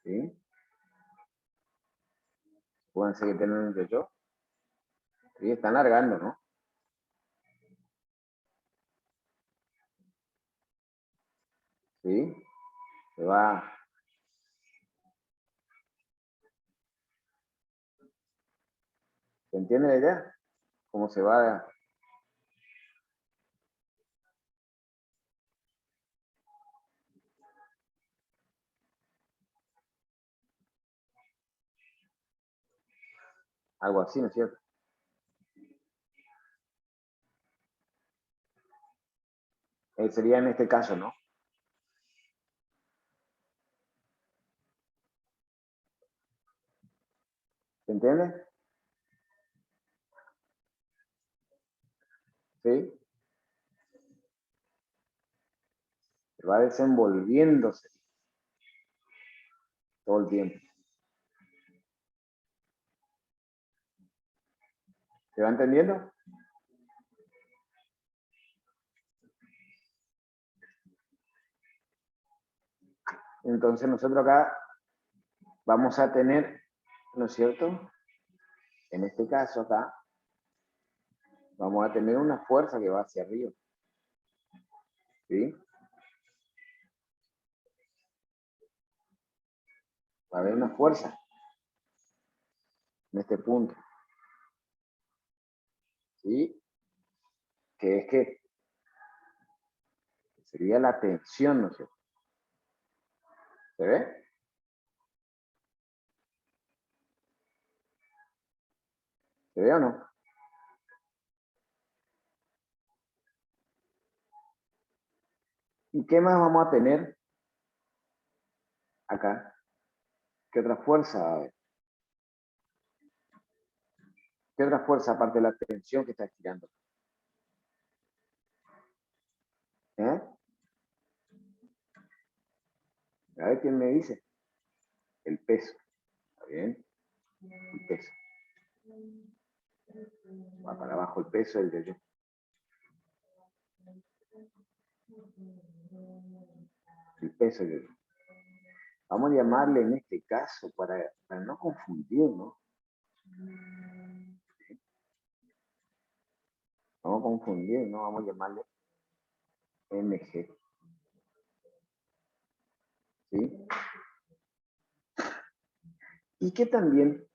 ¿Sí? Acuérdense que tienen un yo-yo. Sí, están largando, ¿no? ¿Sí? Se va. ¿Se entiende la idea? ¿Cómo se va? Algo así, ¿no es cierto? Sería en este caso, ¿no? ¿Se entiende? ¿Sí? Se va desenvolviéndose todo el tiempo. ¿Se va entendiendo? Entonces nosotros acá vamos a tener, ¿no es cierto? En este caso acá, vamos a tener una fuerza que va hacia arriba. ¿Sí? Va a haber una fuerza en este punto. ¿Sí? Que es que sería la tensión, ¿no es cierto? ¿Se ve? ¿Se ve o no? ¿Y qué más vamos a tener acá? ¿Qué otra fuerza va a haber? ¿Qué otra fuerza aparte de la tensión que está estirando? ¿Eh? A ver quién me dice. El peso. ¿Está bien? El peso. Va para abajo el peso del yo. El peso del yo. Vamos a llamarle en este caso para no confundir, ¿no? Vamos a confundir, ¿no? Vamos a llamarle MG. ¿Sí? Y que también,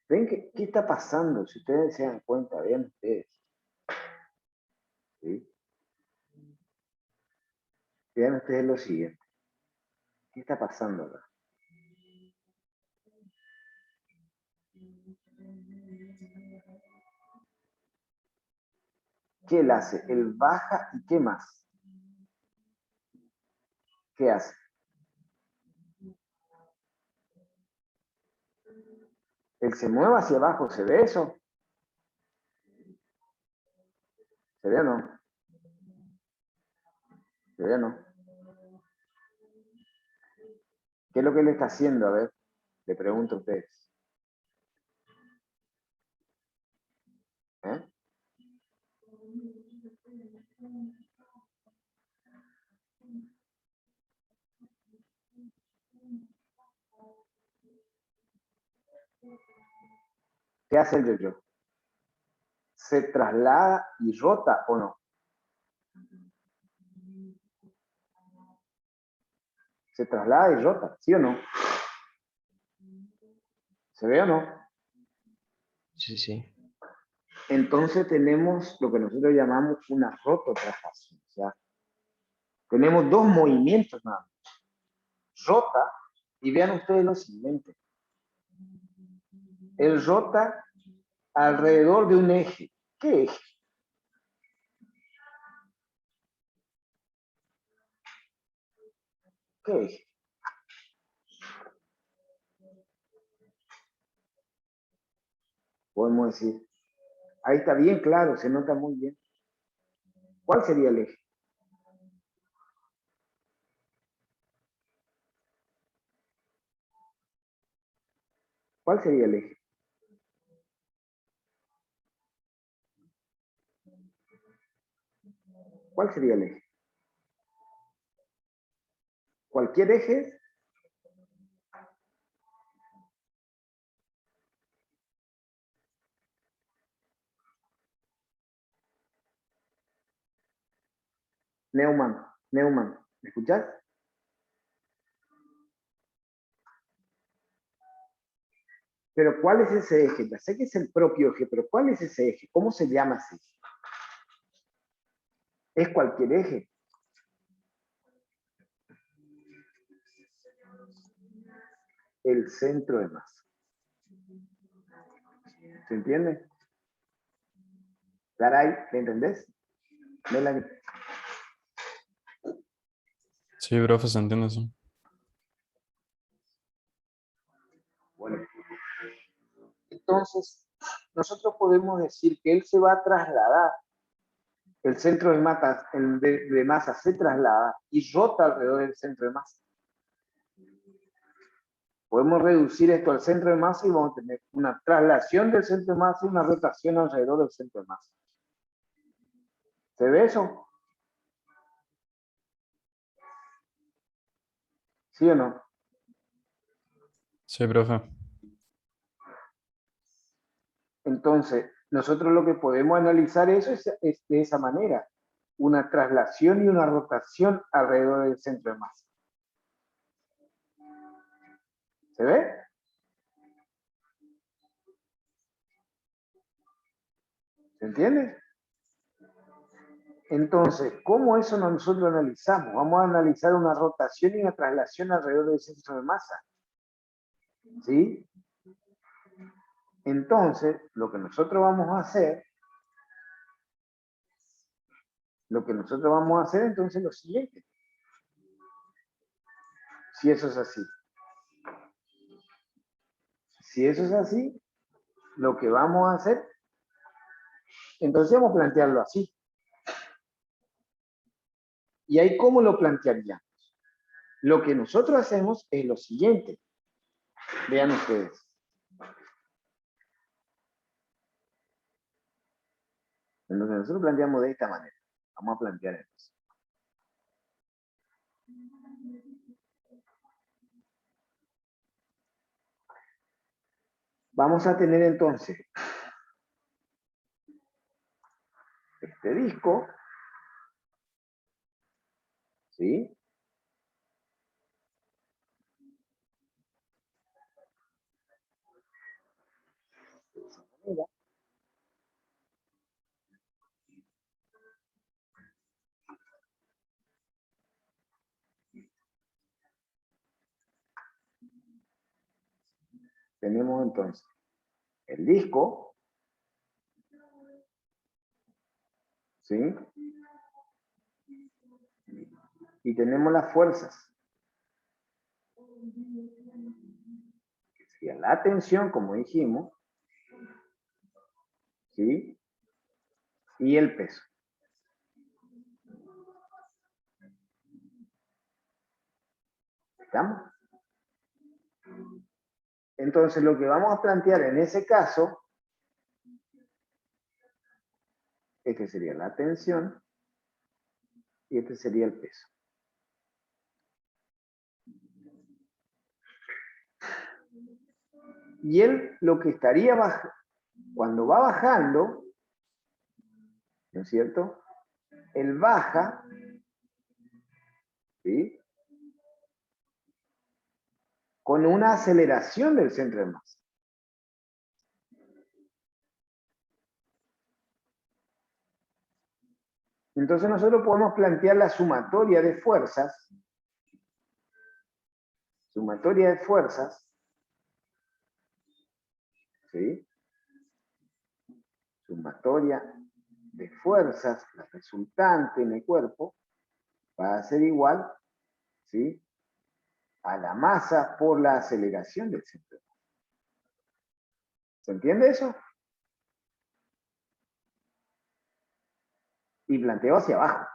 ven qué está pasando, si ustedes se dan cuenta, vean ustedes. ¿Sí? Vean ustedes lo siguiente. ¿Qué está pasando acá? ¿Qué él hace? Él baja y ¿qué más? ¿Qué hace? Él se mueve hacia abajo, ¿se ve eso? ¿Se ve o no? ¿Se ve o no? ¿Qué es lo que él está haciendo? A ver, le pregunto a ustedes. ¿Eh? ¿Qué hace el yo-yo? ¿Se traslada y rota o no? ¿Se traslada y rota? ¿Sí o no? ¿Se ve o no? Sí, sí. Entonces tenemos lo que nosotros llamamos una rototraslación. O sea, tenemos dos movimientos nada más. Rota, y vean ustedes lo siguiente. Él rota alrededor de un eje. ¿Qué eje? ¿Qué eje? Podemos decir. Ahí está bien claro, se nota muy bien. ¿Cuál sería el eje? ¿Cuál sería el eje? ¿Cuál sería el eje? Cualquier eje Neumann, ¿me escuchás? Pero ¿cuál es ese eje? Ya sé que es el propio eje, pero ¿cuál es ese eje? ¿Cómo se llama ese eje? ¿Es cualquier eje? El centro de masa. ¿Se entiende? Garay, ¿me entendés? Melanie. Sí, profe, se entiende eso. Bueno, entonces nosotros podemos decir que él se va a trasladar, el centro de masa se traslada y rota alrededor del centro de masa. Podemos reducir esto al centro de masa y vamos a tener una traslación del centro de masa y una rotación alrededor del centro de masa. ¿Se ve eso? ¿Sí o no? Sí, profe. Entonces, nosotros lo que podemos analizar eso es de esa manera. Una traslación y una rotación alrededor del centro de masa. ¿Se ve? ¿Se entiende? Entonces, ¿cómo eso nosotros analizamos? Vamos a analizar una rotación y una traslación alrededor del centro de masa. ¿Sí? Entonces, lo que nosotros vamos a hacer entonces es lo siguiente. Si eso es así. Si eso es así, lo que vamos a hacer, entonces vamos a plantearlo así. ¿Y ahí cómo lo plantearíamos? Lo que nosotros hacemos es lo siguiente. Vean ustedes. Entonces nosotros planteamos de esta manera. Vamos a plantear esto. Vamos a tener entonces este disco, ¿sí? De esa manera. Tenemos entonces el disco, ¿sí? Y tenemos las fuerzas. Que sería la tensión, como dijimos, ¿sí? Y el peso. ¿Estamos? Entonces, lo que vamos a plantear en ese caso, este sería la tensión y este sería el peso. Y él lo que estaría bajando, cuando va bajando, ¿no es cierto? Él baja, ¿sí? Con una aceleración del centro de masa. Entonces nosotros podemos plantear la sumatoria de fuerzas, ¿sí? Sumatoria de fuerzas, la resultante en el cuerpo, va a ser igual, ¿sí? A la masa por la aceleración del centro de masa. ¿Se entiende eso? Y planteo hacia abajo.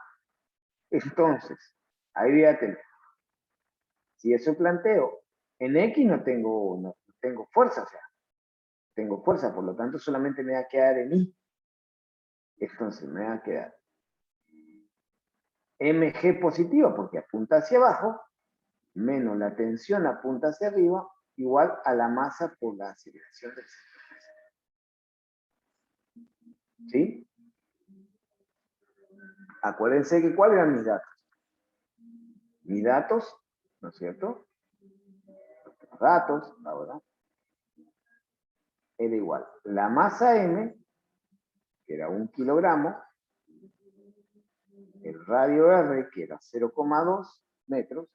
Entonces, ahí fíjate, si eso planteo, en X no tengo fuerza, o sea, tengo fuerza, por lo tanto solamente me va a quedar en Y. Entonces me va a quedar mg positiva porque apunta hacia abajo, menos la tensión apunta hacia arriba, igual a la masa por la aceleración del centro de masa. ¿Sí? Acuérdense que ¿cuáles eran mis datos? Mis datos, ¿no es cierto? Los datos, ahora, era igual. La masa M, que era 1 kilogramo, el radio R, que era 0,2 metros,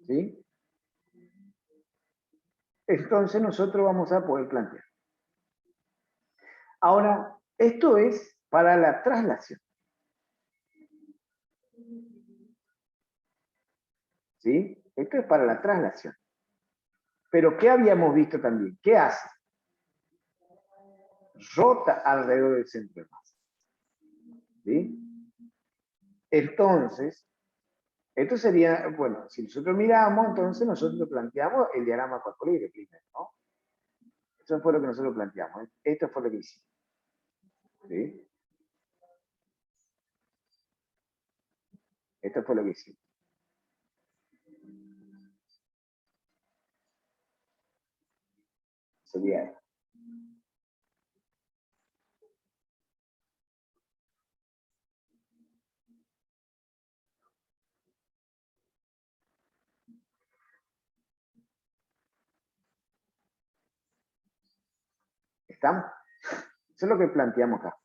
¿sí? Entonces nosotros vamos a poder plantear. Ahora, esto es para la traslación. ¿Sí? Esto es para la traslación. Pero ¿qué habíamos visto también? ¿Qué hace? Rota alrededor del centro de masa. ¿Sí? Entonces, esto sería, bueno, si nosotros miramos, entonces nosotros planteamos el diagrama cuadriláteral primero, ¿no? Eso fue lo que nosotros planteamos. Esto fue lo que hicimos. ¿Sí? Esto fue lo que hicimos. Sería esto. ¿Estamos? Eso es lo que planteamos acá.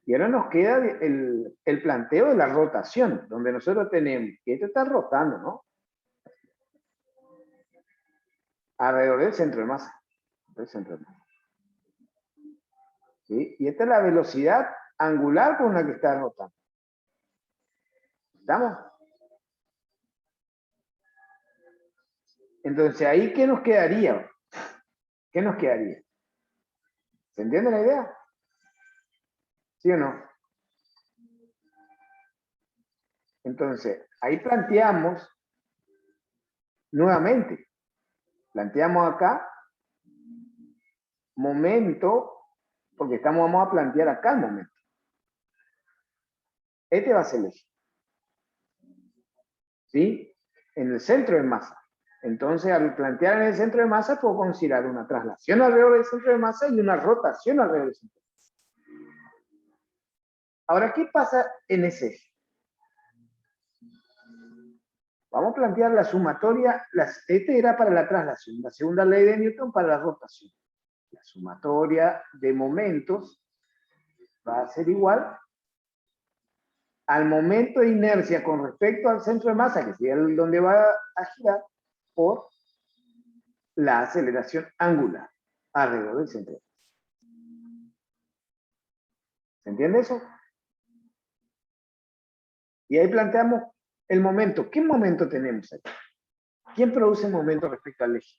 Y ahora nos queda el planteo de la rotación, donde nosotros tenemos que esto está rotando, ¿no? Alrededor del centro de masa. Del centro de masa. ¿Sí? Y esta es la velocidad angular con la que está rotando. ¿Estamos? Entonces, ¿ahí qué nos quedaría? ¿Qué nos quedaría? ¿Se entiende la idea? ¿Sí o no? Entonces, ahí planteamos nuevamente. Planteamos acá momento, porque vamos a plantear acá el momento. Este va a ser el eje. ¿Sí? En el centro de masa. Entonces, al plantear en el centro de masa, puedo considerar una traslación alrededor del centro de masa y una rotación alrededor del centro de masa. Ahora, ¿qué pasa en ese eje? Vamos a plantear la sumatoria, este era para la traslación, la segunda ley de Newton para la rotación. La sumatoria de momentos va a ser igual al momento de inercia con respecto al centro de masa, que sería donde va a girar, por la aceleración angular alrededor del centro de masa. ¿Se entiende eso? Y ahí planteamos el momento. ¿Qué momento tenemos aquí? ¿Quién produce momento respecto al eje?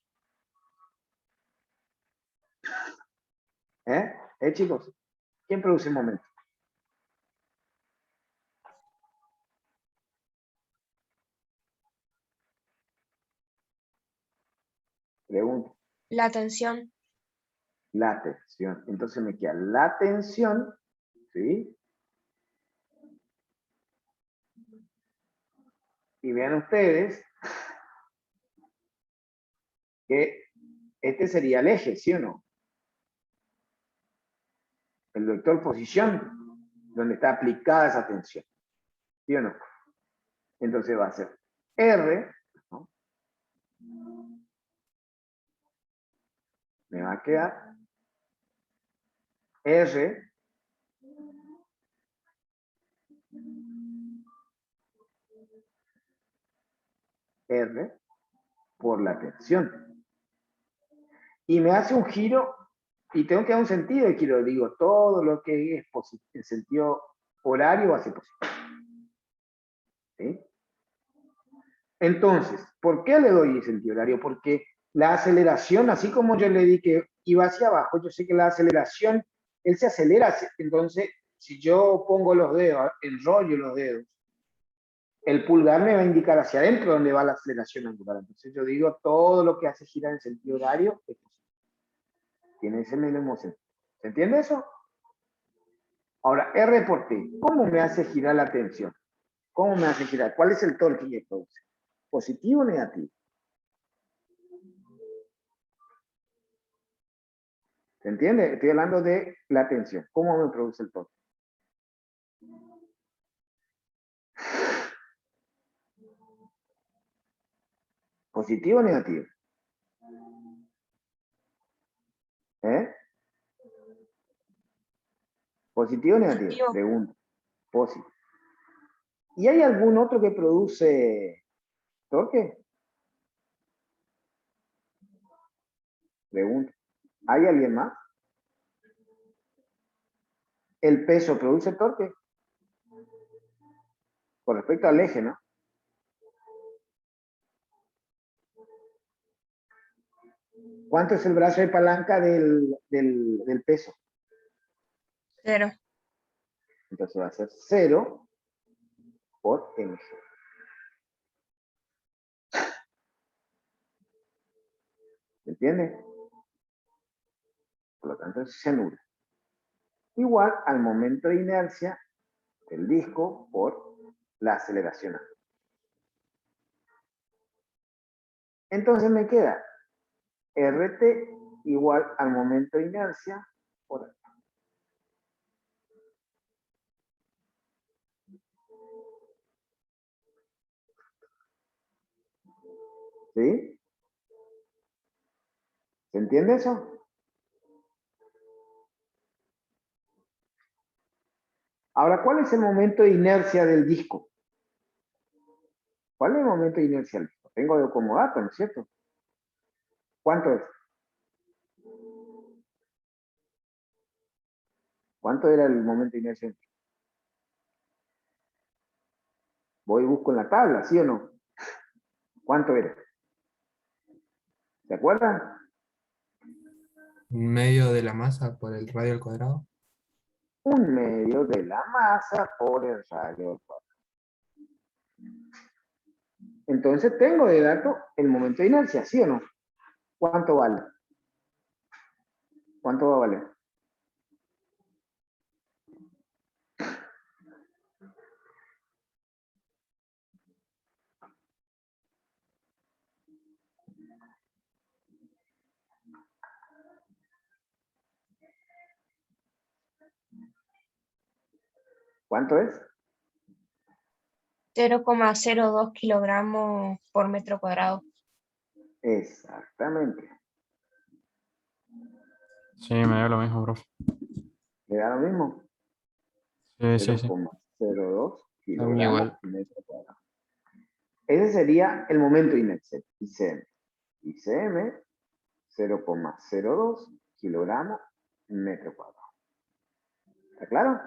Chicos? ¿Quién produce momento? Pregunto. La tensión. La tensión. Entonces me queda la tensión, ¿sí? Y vean ustedes que este sería el eje, ¿sí o no? El vector posición, donde está aplicada esa tensión, ¿sí o no? Entonces va a ser R, ¿no? Me va a quedar R por la tensión. Y me hace un giro, y tengo que dar un sentido de giro. Digo, todo lo que es en sentido horario va a ser positivo. ¿Sí? Entonces, ¿por qué le doy sentido horario? Porque la aceleración, así como yo le di que iba hacia abajo, yo sé que la aceleración, él se acelera. Entonces, si yo pongo los dedos, enrollo los dedos, el pulgar me va a indicar hacia adentro donde va la aceleración angular. Entonces yo digo, todo lo que hace girar en sentido horario es positivo. Tiene ese mismo sentido. ¿Se entiende eso? Ahora, R por T, ¿cómo me hace girar la tensión? ¿Cómo me hace girar? ¿Cuál es el torque que produce? ¿Positivo o negativo? ¿Se entiende? Estoy hablando de la tensión. ¿Cómo me produce el torque? ¿Positivo o negativo? ¿Eh? ¿Positivo o negativo? Positivo. Pregunta. Positivo. ¿Y hay algún otro que produce torque? Pregunta. ¿Hay alguien más? ¿El peso produce torque? Con respecto al eje, ¿no? ¿Cuánto es el brazo de palanca del peso? 0. Entonces va a ser 0 por mg. ¿Se entiende? Por lo tanto, se anula. Igual al momento de inercia del disco por la aceleración. Entonces me queda RT igual al momento de inercia por A. ¿Sí? ¿Se entiende eso? Ahora, ¿cuál es el momento de inercia del disco? ¿Cuál es el momento de inercia del disco? Tengo como dato, ¿no es cierto? ¿Cuánto es? ¿Cuánto era el momento de inercia? Voy y busco en la tabla, ¿sí o no? ¿Cuánto era? ¿Se acuerdan? Medio de la masa por el radio al cuadrado. 1/2 de la masa por el radio al cuadrado. Entonces tengo de dato el momento de inercia, ¿sí o no? ¿Cuánto vale? ¿Cuánto va a valer? ¿Cuánto es? 0,02 kilogramos por metro cuadrado. Exactamente. Sí, me da lo mismo, profe. ¿Le da lo mismo? Sí, sí, sí. 0,02 A mí kilogramos igual. por metro cuadrado. Ese sería el momento de inercia, ICM. ICM, 0,02 kilogramos metro cuadrado. ¿Está claro?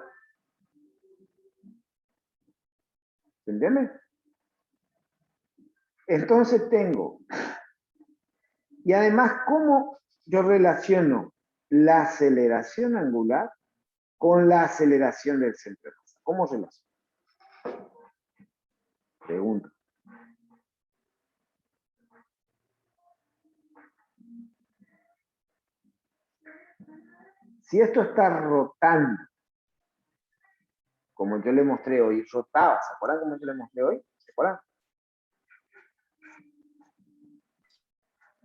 ¿Se entiende? Entonces tengo, y además, ¿cómo yo relaciono la aceleración angular con la aceleración del centro de masa? ¿Cómo relaciono? Pregunto. Si esto está rotando, como yo le mostré hoy, rotaba, ¿se acuerdan cómo yo le mostré hoy? ¿Se acuerdan?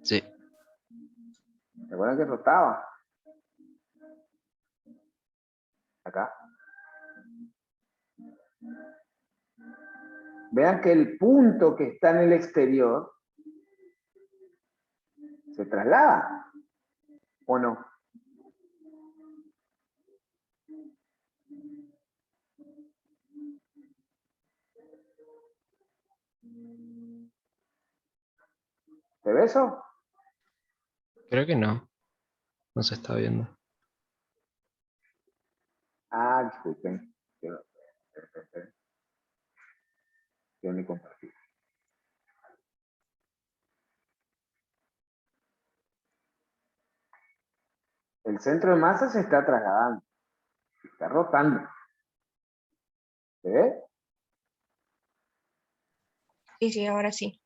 Sí. ¿Se acuerdan que rotaba? Acá. Vean que el punto que está en el exterior se traslada, ¿o no? ¿Se ve eso? Creo que no. No se está viendo. Ah, disculpen. Yo ni compartí. El centro de masa se está trasladando, se está rotando. ¿Se ve? Sí, sí, ahora sí.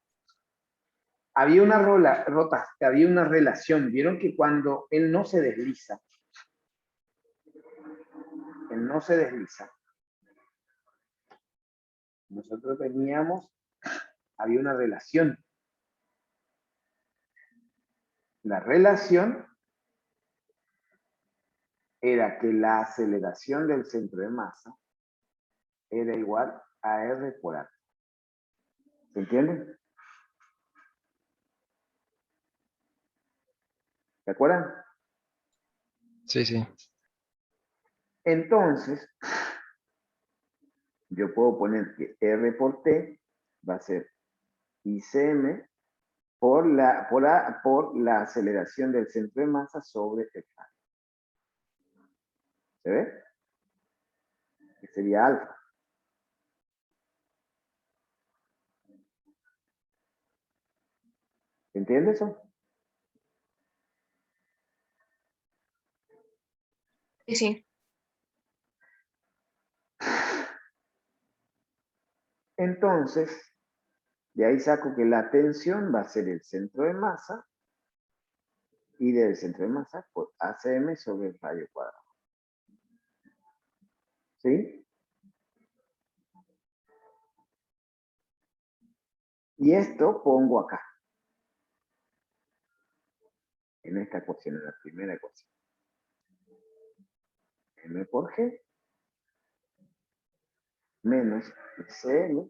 Había una había una relación. Vieron que cuando él no se desliza, nosotros había una relación. La relación era que la aceleración del centro de masa era igual a R por A. ¿Se entiende? ¿Se acuerdan? Sí, sí. Entonces, yo puedo poner que R por T va a ser ICM por la aceleración del centro de masa sobre el radio. ¿Se ve? Que sería alfa. ¿Se entiende eso? Sí, sí. Entonces, de ahí saco que la tensión va a ser el centro de masa y del centro de masa por ACM sobre el radio cuadrado. ¿Sí? Y esto pongo acá. En esta ecuación, en la primera ecuación. M por G menos CL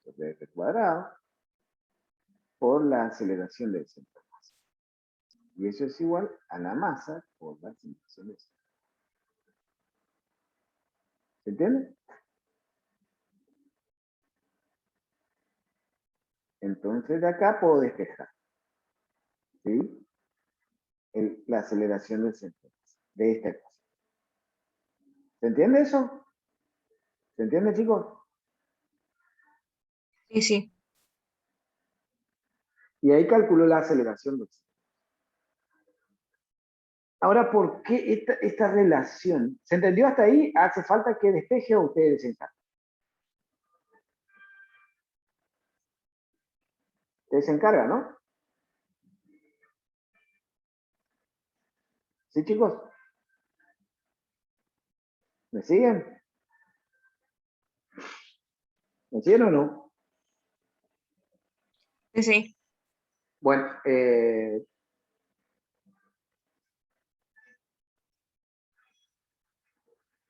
sobre R cuadrado por la aceleración del centro de masa. Y eso es igual a la masa por la aceleración del centro. ¿Se entiende? Entonces de acá puedo despejar. ¿Sí? La aceleración del centro de masa. De esta ecuación. ¿Se entiende eso? ¿Se entiende, chicos? Sí, sí. Y ahí calculo la aceleración del centro. Ahora, ¿por qué esta relación? ¿Se entendió hasta ahí? ¿Hace falta que despeje o ustedes se encargan? Ustedes se encargan, ¿no? ¿Sí, chicos? ¿Me siguen? ¿Me siguen o no? Sí, sí. Bueno,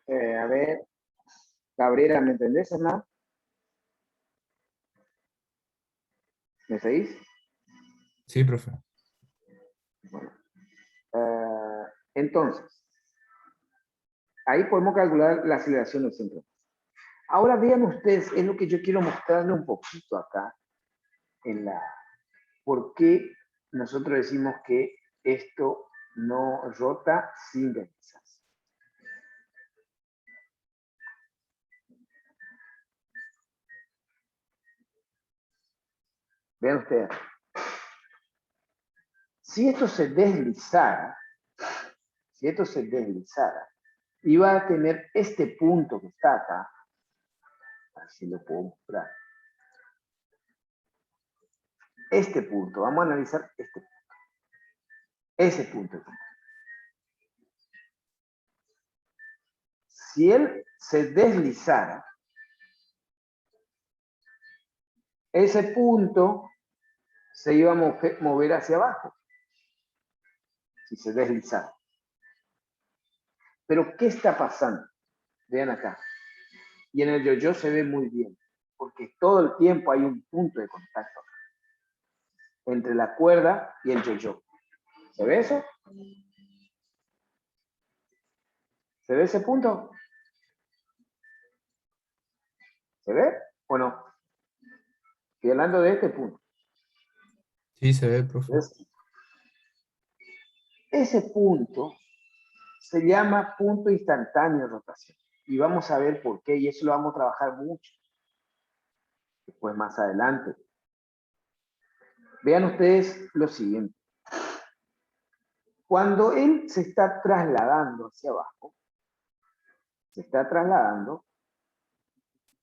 a ver, Cabrera, ¿me entendés, Hernán? ¿Me seguís? Sí, profe. Bueno, entonces, ahí podemos calcular la aceleración del centro. Ahora vean ustedes, es lo que yo quiero mostrarle un poquito acá, en la, por qué nosotros decimos que esto no rota sin deslizarse. Vean ustedes. Si esto se deslizara, iba a tener este punto que está acá, así lo puedo mostrar. Este punto, vamos a analizar este punto. Ese punto. Si él se deslizara, ese punto se iba a mover hacia abajo. Si se deslizara. Pero, ¿qué está pasando? Vean acá. Y en el yo-yo se ve muy bien, porque todo el tiempo hay un punto de contacto entre la cuerda y el yo-yo. ¿Se ve eso? ¿Se ve ese punto? ¿Se ve o no? Estoy hablando de este punto. Sí, se ve, profe. Ese punto se llama punto instantáneo de rotación. Y vamos a ver por qué, y eso lo vamos a trabajar mucho. Después, más adelante. Vean ustedes lo siguiente. Cuando él se está trasladando hacia abajo,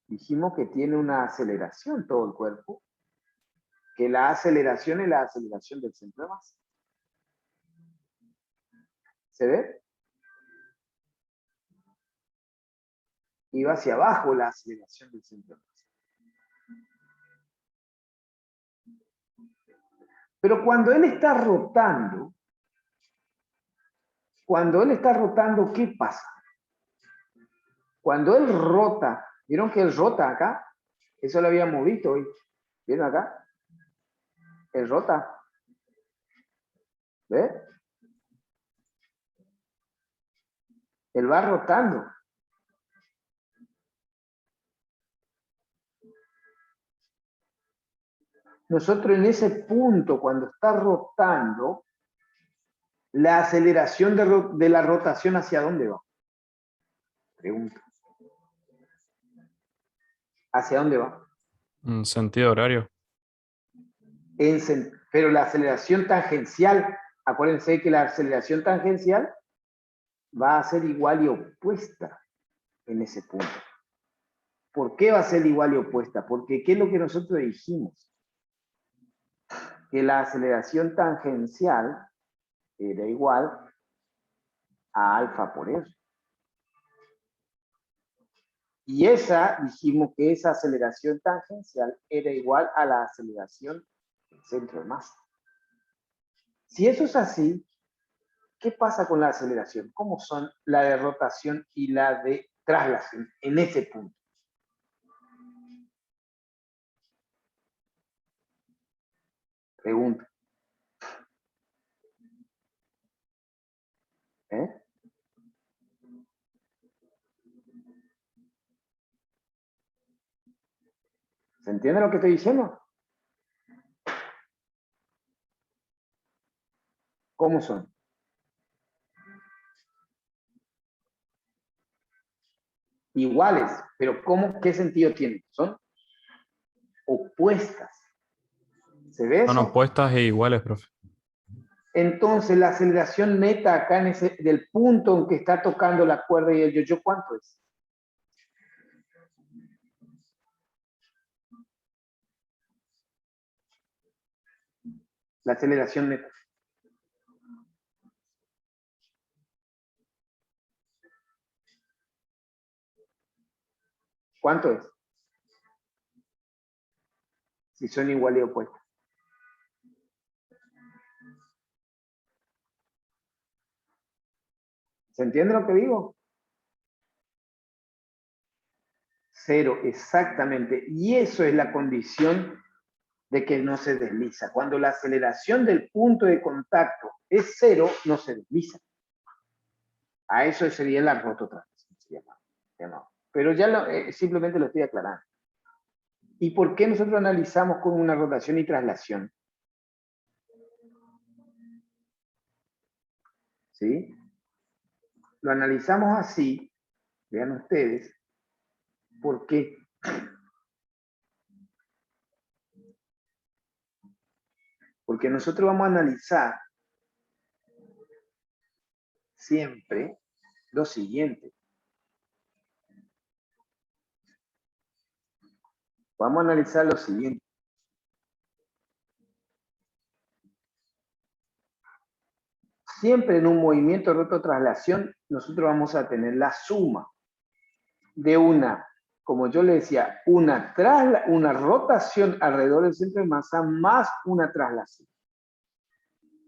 dijimos que tiene una aceleración todo el cuerpo, que la aceleración es la aceleración del centro de masa. ¿Se ve? Y va hacia abajo la aceleración del centro de masa. Pero cuando él está rotando, ¿qué pasa? Cuando él rota, ¿vieron que él rota acá? Eso lo habíamos visto hoy. ¿Vieron acá? Él rota. ¿Ves? Él va rotando. Nosotros en ese punto, cuando está rotando, la aceleración de la rotación, ¿hacia dónde va? Pregunta. ¿Hacia dónde va? En sentido horario. Pero la aceleración tangencial, acuérdense que la aceleración tangencial va a ser igual y opuesta en ese punto. ¿Por qué va a ser igual y opuesta? Porque ¿qué es lo que nosotros dijimos? Que la aceleración tangencial era igual a alfa por R. Y dijimos que esa aceleración tangencial era igual a la aceleración del centro de masa. Si eso es así, ¿qué pasa con la aceleración? ¿Cómo son la de rotación y la de traslación en ese punto? Pregunta. ¿Eh? ¿Se entiende lo que estoy diciendo? ¿Cómo son? Iguales, pero ¿qué sentido tienen? Son opuestas. ¿Se ve Son eso? opuestas e iguales, profe. Entonces, la aceleración neta acá del punto en que está tocando la cuerda y el yo-yo, ¿cuánto es? La aceleración neta. ¿Cuánto es? Si son iguales y opuestas. ¿Se entiende lo que digo? 0, exactamente. Y eso es la condición de que no se desliza. Cuando la aceleración del punto de contacto es 0, no se desliza. A eso sería la rototraslación. Pero ya simplemente lo estoy aclarando. ¿Y por qué nosotros analizamos con una rotación y traslación? ¿Sí? Lo analizamos así, vean ustedes, ¿por qué? Porque nosotros vamos a analizar siempre lo siguiente. Vamos a analizar lo siguiente. Siempre en un movimiento de rototraslación, nosotros vamos a tener la suma de como yo le decía, una rotación alrededor del centro de masa más una traslación.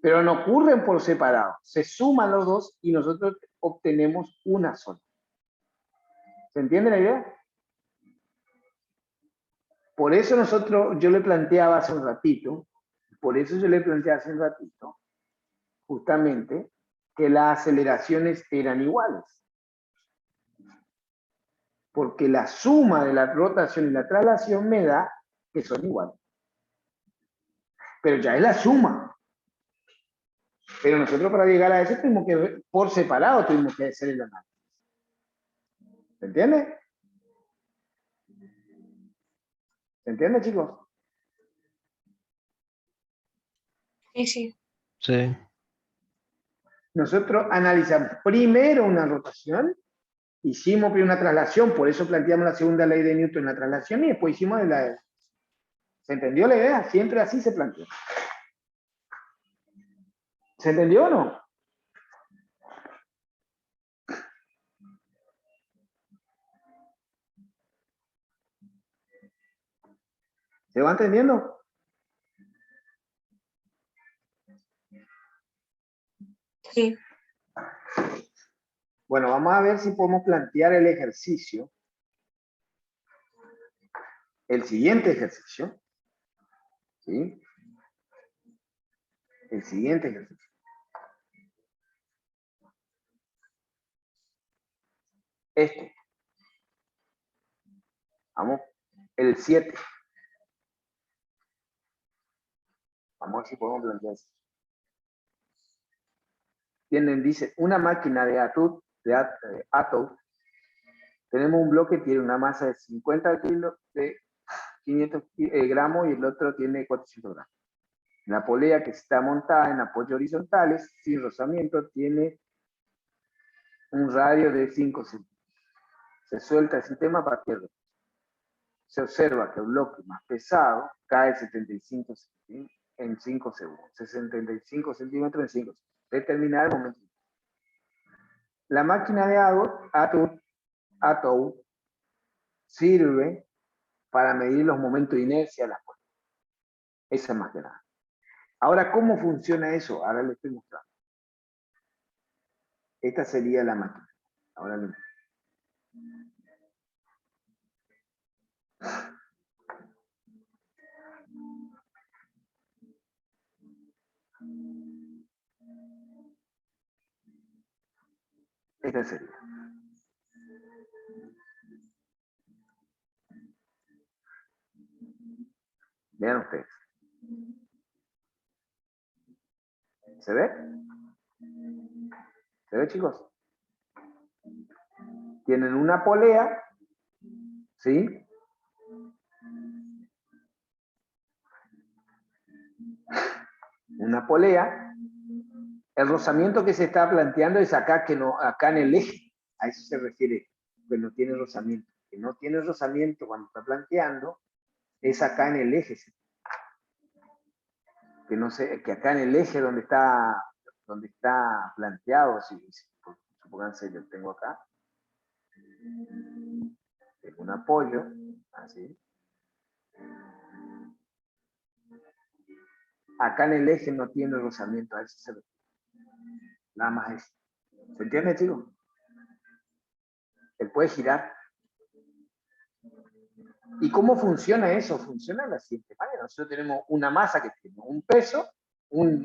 Pero no ocurren por separado. Se suman los dos y nosotros obtenemos una sola. ¿Se entiende la idea? Por eso yo le planteaba hace un ratito, justamente, que las aceleraciones eran iguales. Porque la suma de la rotación y la traslación me da que son iguales. Pero ya es la suma. Pero nosotros para llegar a eso tuvimos que, por separado, tuvimos que hacer el análisis. ¿Se entiende? ¿Se entiende, chicos? Sí, sí. Sí. Nosotros analizamos primero una rotación, hicimos primero una traslación, por eso planteamos la segunda ley de Newton en la traslación y después hicimos ¿Se entendió la idea? Siempre así se planteó. ¿Se entendió o no? ¿Se va entendiendo? Sí. Bueno, vamos a ver si podemos plantear el ejercicio. El siguiente ejercicio. ¿Sí? El siguiente ejercicio. Este. Vamos. El 7. Vamos a ver si podemos plantear eso. Tienen, dice, una máquina de Atout, tenemos un bloque que tiene una masa de 50 kilos, de 500 gramos y el otro tiene 400 gramos. La polea que está montada en apoyos horizontales, sin rozamiento, tiene un radio de 5 centímetros. Se suelta el sistema para que se observa que el bloque más pesado cae 75 en 5 segundos. 65 centímetros en 5 segundos. Determinar el momento. La máquina de Atout sirve para medir los momentos de inercia de las puertas. Esa es más que nada. Ahora, ¿cómo funciona eso? Ahora les estoy mostrando. Esta sería la máquina. Ahora mismo. Esta sería. Vean ustedes. ¿Se ve? ¿Se ve, chicos? Tienen una polea, ¿sí? Una polea. El rozamiento que se está planteando es acá, que no, acá en el eje. A eso se refiere, que no tiene rozamiento. Que no tiene rozamiento cuando está planteando, es acá en el eje. Que no sé, que acá en el eje donde está planteado, si supónganse, yo tengo acá, tengo un apoyo, así. Acá en el eje no tiene rozamiento, a eso se refiere. Nada más eso. ¿Se entiende, chicos? Él puede girar. ¿Y cómo funciona eso? Funciona de la siguiente manera. Nosotros tenemos una masa que tiene un peso, una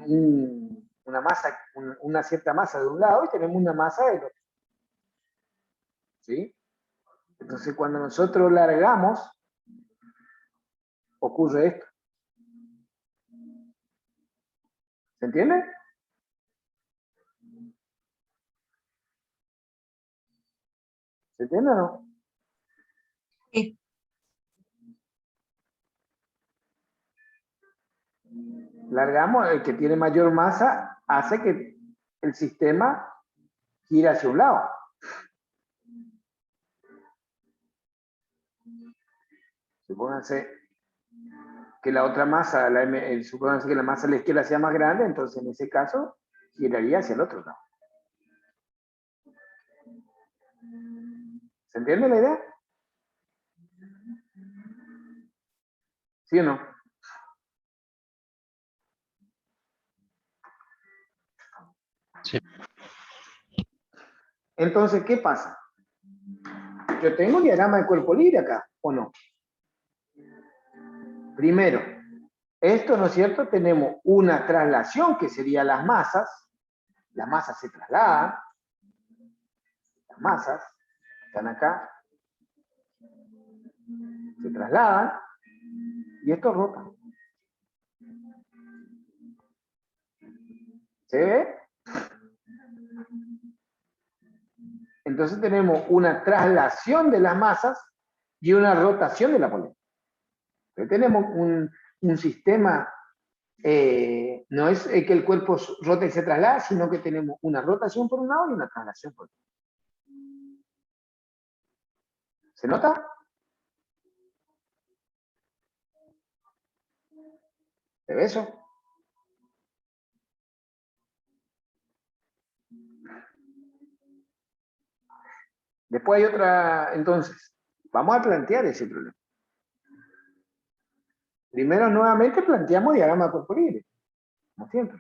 cierta masa de un lado y tenemos una masa del otro. ¿Sí? Entonces, cuando nosotros largamos, ocurre esto. ¿Se entiende? ¿Se entiende o no? Sí. Largamos, el que tiene mayor masa hace que el sistema gire hacia un lado. Supónganse que la otra masa, supónganse que la masa a la izquierda sea más grande, entonces en ese caso giraría hacia el otro lado. ¿Se entiende la idea? ¿Sí o no? Sí. Entonces, ¿qué pasa? Yo tengo un diagrama de cuerpo libre acá, ¿o no? Primero, esto, ¿no es cierto? Tenemos una traslación que sería las masas se trasladan, las masas están acá, se trasladan, y esto rota. ¿Se ve? Entonces tenemos una traslación de las masas y una rotación de la polea. Entonces tenemos un sistema, no es que el cuerpo rote y se traslada, sino que tenemos una rotación por un lado y una traslación por otro. ¿Se nota? ¿Se ve eso? Después hay otra, entonces, vamos a plantear ese problema. Primero, nuevamente, planteamos diagrama de cuerpo libre, como siempre.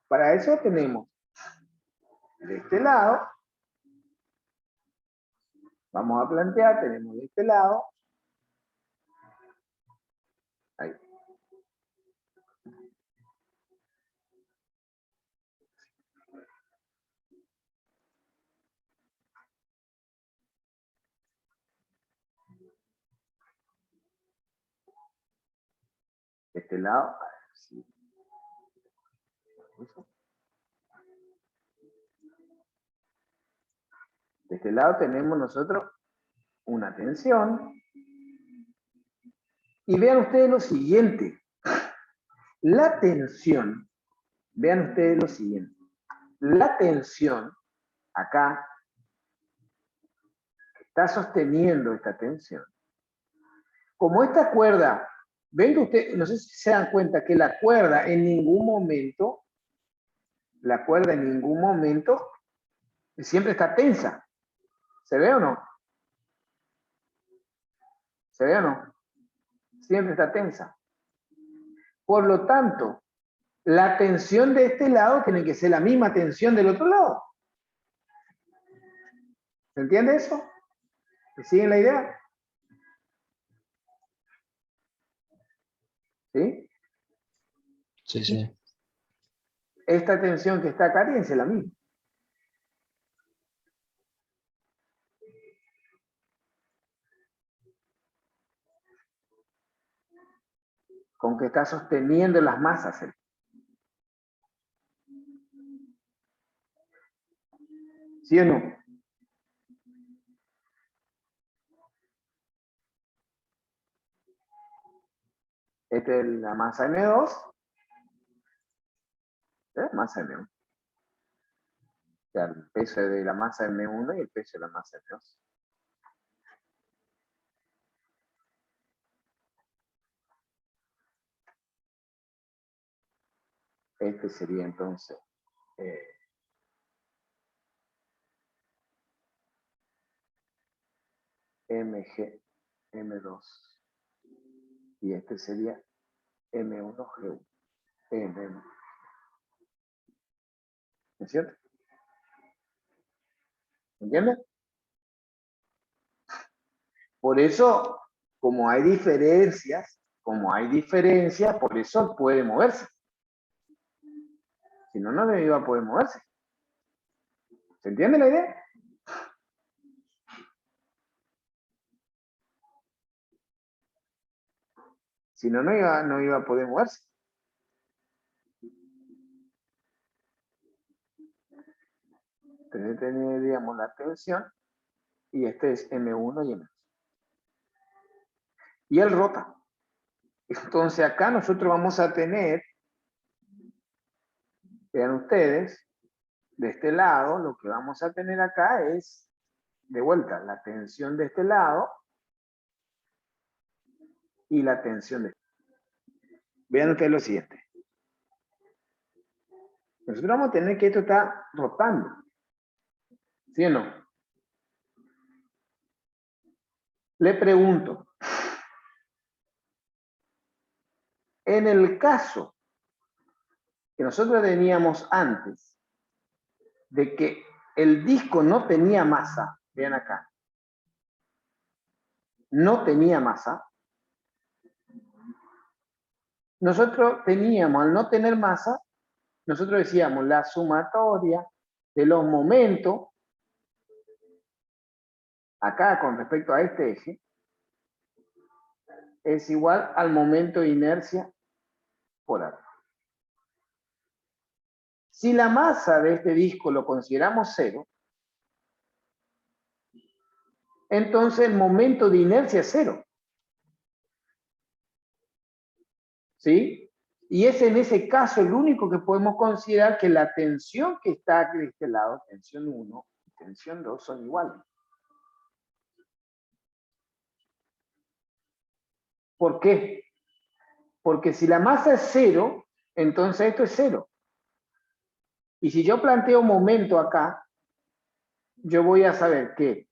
Para eso tenemos, de este lado, vamos a plantear, tenemos de este lado, De este lado, sí. De este lado tenemos nosotros una tensión. Y vean ustedes lo siguiente. La tensión, vean ustedes lo siguiente. La tensión, acá, está sosteniendo esta tensión. Como esta cuerda, ven que ustedes, no sé si se dan cuenta que la cuerda en ningún momento siempre está tensa. ¿Se ve o no? ¿Se ve o no? Siempre está tensa. Por lo tanto, la tensión de este lado tiene que ser la misma tensión del otro lado. ¿Se entiende eso? ¿Me siguen la idea? ¿Sí? Sí, sí. Esta tensión que está acá tiene que ser la misma. Con que está sosteniendo las masas. ¿Sí o no? Esta es la masa M2. Masa M1. O sea, el peso de la masa M1 y el peso de la masa M2. Este sería entonces Mg M2. Y este sería M1G1. M1. ¿No es cierto? ¿Entiendes? Por eso, como hay diferencias, por eso puede moverse. Si no, no iba a poder moverse. ¿Se entiende la idea? Si no, no iba a poder moverse. Entonces tendríamos la tensión y este es M1 y M2. Y él rota. Entonces acá nosotros vamos a tener, vean ustedes, de este lado, lo que vamos a tener acá es, de vuelta, la tensión de este lado y la tensión de este lado. Vean ustedes lo siguiente. Nosotros vamos a tener que esto está rotando. ¿Sí o no? Le pregunto, en el caso que nosotros teníamos antes, de que el disco no tenía masa, vean acá, no tenía masa, nosotros teníamos, al no tener masa, nosotros decíamos la sumatoria de los momentos, acá con respecto a este eje, es igual al momento de inercia por área. Si la masa de este disco lo consideramos cero, entonces el momento de inercia es cero. ¿Sí? Y es en ese caso el único que podemos considerar que la tensión que está de este lado, tensión 1 y tensión 2, son iguales. ¿Por qué? Porque si la masa es cero, entonces esto es cero. Y si yo planteo momento acá, yo voy a saber que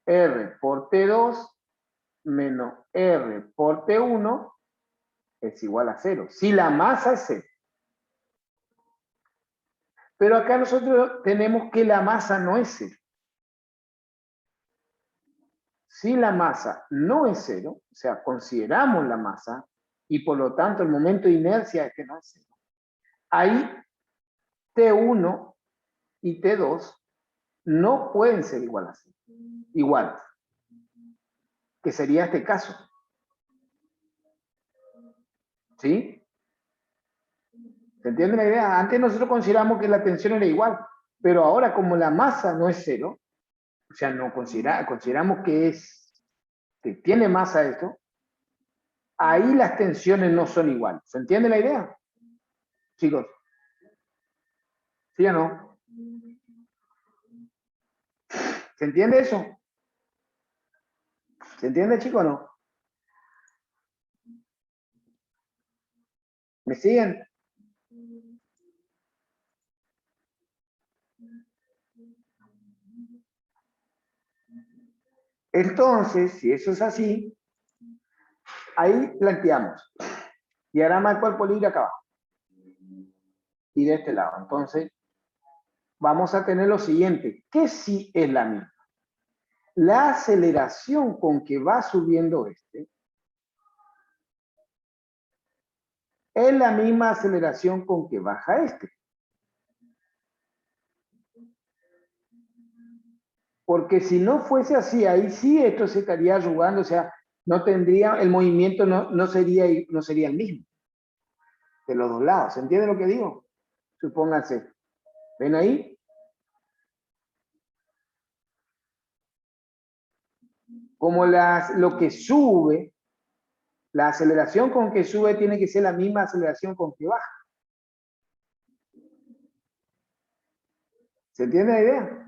R por T2 menos R por T1 es igual a cero. Si la masa es cero. Pero acá nosotros tenemos que la masa no es cero. Si la masa no es cero, o sea, consideramos la masa, y por lo tanto el momento de inercia es que no es cero, ahí T1 y T2 no pueden ser iguales, que sería este caso. ¿Sí? ¿Se entiende la idea? Antes nosotros consideramos que la tensión era igual, pero ahora como la masa no es cero, o sea, no consideramos que tiene masa esto, ahí las tensiones no son iguales. ¿Se entiende la idea? Chicos. ¿Sí o no? ¿Se entiende eso? ¿Se entiende, chicos, o no? ¿Me siguen? Entonces, si eso es así, ahí planteamos diagrama de cuerpo libre acá abajo y de este lado. Entonces, vamos a tener lo siguiente, que sí es la misma. La aceleración con que va subiendo este es la misma aceleración con que baja este. Porque si no fuese así, ahí sí esto se estaría arrugando, o sea, no tendría, el movimiento no sería el mismo de los dos lados. ¿Se entiende lo que digo? Supónganse. ¿Ven ahí? Como lo que sube, la aceleración con que sube tiene que ser la misma aceleración con que baja. ¿Se entiende la idea?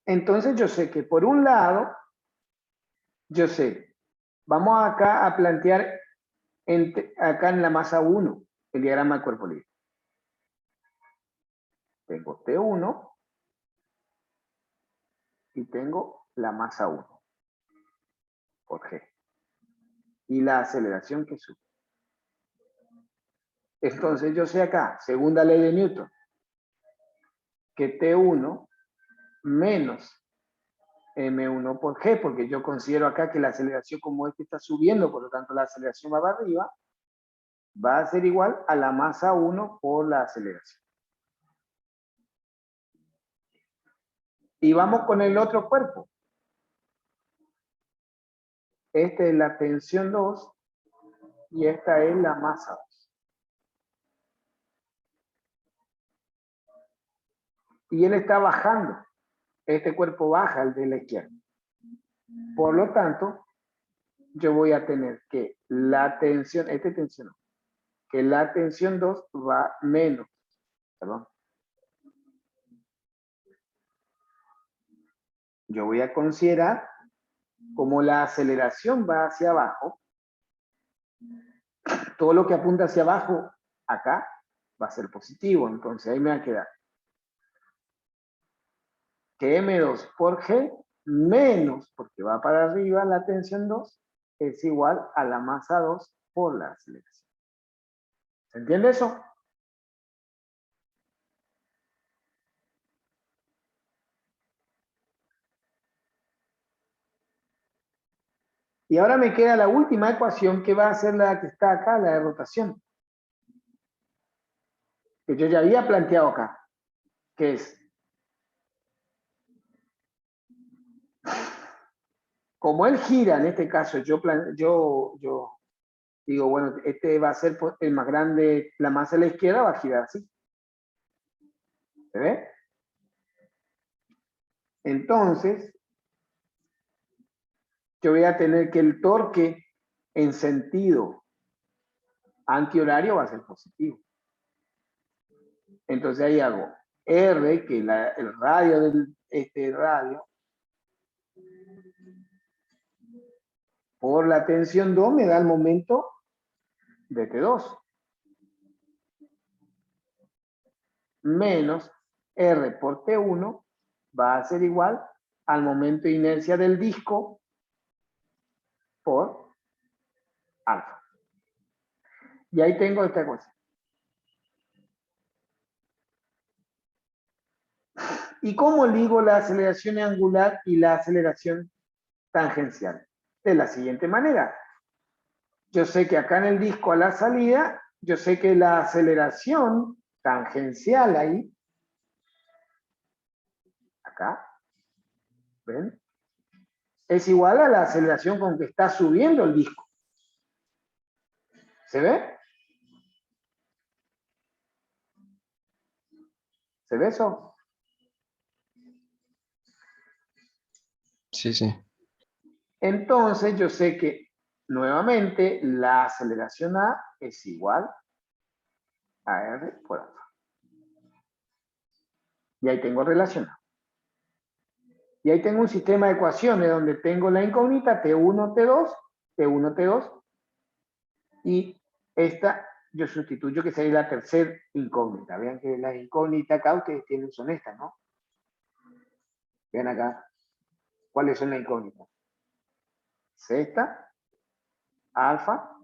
Entonces yo sé que por un lado, yo sé, vamos acá a plantear acá en la masa 1, el diagrama del cuerpo libre. Tengo T1 y tengo la masa 1 por G. Y la aceleración que sube. Entonces yo sé acá, segunda ley de Newton, que T1 menos M1 por G, porque yo considero acá que la aceleración como este está subiendo, por lo tanto la aceleración va para arriba, va a ser igual a la masa 1 por la aceleración. Y vamos con el otro cuerpo. Esta es la tensión 2 y esta es la masa 2. Y él está bajando. Este cuerpo baja, el de la izquierda. Por lo tanto, yo voy a tener que la tensión, que la tensión 2 va menos. Perdón. Yo voy a considerar como la aceleración va hacia abajo, todo lo que apunta hacia abajo, acá, va a ser positivo. Entonces ahí me va a quedar que M2 por G menos, porque va para arriba la tensión 2, es igual a la masa 2 por la aceleración. ¿Se entiende eso? Y ahora me queda la última ecuación que va a ser la que está acá, la de rotación. Que yo ya había planteado acá. Que es, como él gira, en este caso, yo digo, bueno, este va a ser el más grande, la masa a la izquierda va a girar así. ¿Se ve? Entonces, yo voy a tener que el torque en sentido antihorario va a ser positivo. Entonces ahí hago R, que el radio del radio, por la tensión 2 me da el momento de T2. Menos R por T1 va a ser igual al momento de inercia del disco por alfa. Y ahí tengo esta cosa. ¿Y cómo ligo la aceleración angular y la aceleración tangencial? De la siguiente manera. Yo sé que acá en el disco a la salida, yo sé que la aceleración tangencial ahí, acá, ¿ven? Es igual a la aceleración con que está subiendo el disco. ¿Se ve? ¿Se ve eso? Sí, sí. Entonces yo sé que nuevamente la aceleración A es igual a R por alfa. Y ahí tengo relacionado. Y ahí tengo un sistema de ecuaciones donde tengo la incógnita T1, T2, T1, T2. Y esta yo sustituyo que sería la tercera incógnita. Vean que las incógnitas acá ustedes tienen son estas, ¿no? Vean acá. ¿Cuáles son las incógnitas? Zeta, alfa,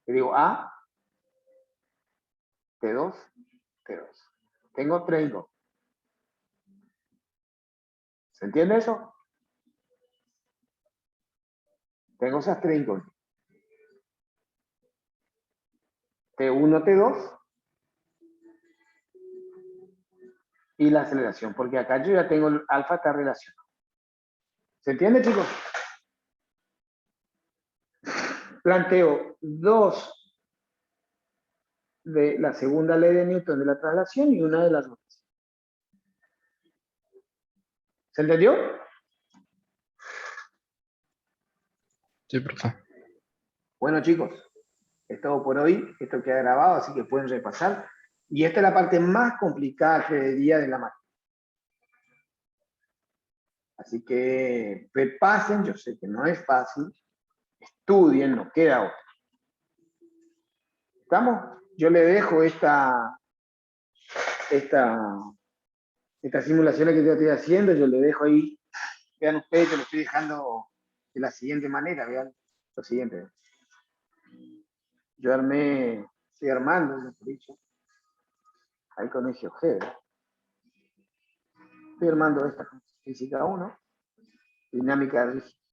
le digo A, T2, T2. Tengo 3 incógnitas. ¿Se entiende eso? Tengo esas 3 incógnitas. T1, T2 y la aceleración, porque acá yo ya tengo el alfa está relacionado. ¿Se entiende, chicos? Planteo 2 de la segunda ley de Newton de la traslación y una de las otras. ¿Se entendió? Sí, profe. Bueno, chicos, es todo por hoy. Esto queda grabado, así que pueden repasar. Y esta es la parte más complicada que diría de la materia. Así que repasen, yo sé que no es fácil. Estudien, no queda otra. ¿Estamos? Yo le dejo estas simulaciones que yo estoy haciendo, yo le dejo ahí. Vean ustedes, yo lo estoy dejando de la siguiente manera, vean lo siguiente. Yo estoy armando, mejor dicho, ahí con ese objeto. Estoy armando esta física 1, dinámica rígida.